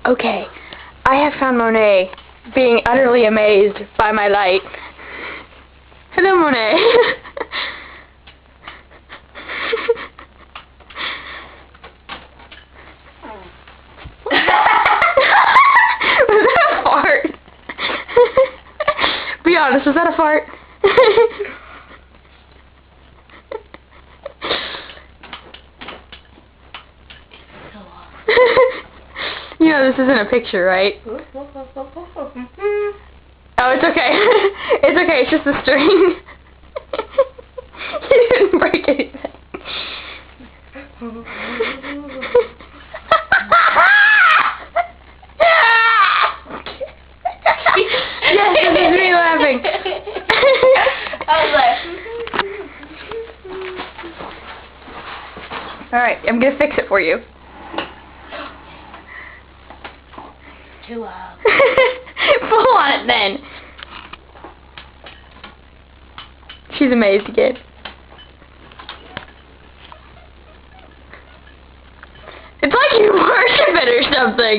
Okay, I have found Monet being utterly amazed by my light. Hello, Monet. Was that a fart? Be honest, was that a fart? You know this isn't a picture, right? Oh, it's okay. It's okay, it's just a string. You didn't break anything. Yes, this is me laughing. I was like... Alright, I'm gonna fix it for you. Too loud. Pull on it then. She's amazed again. It's like you worship it or something.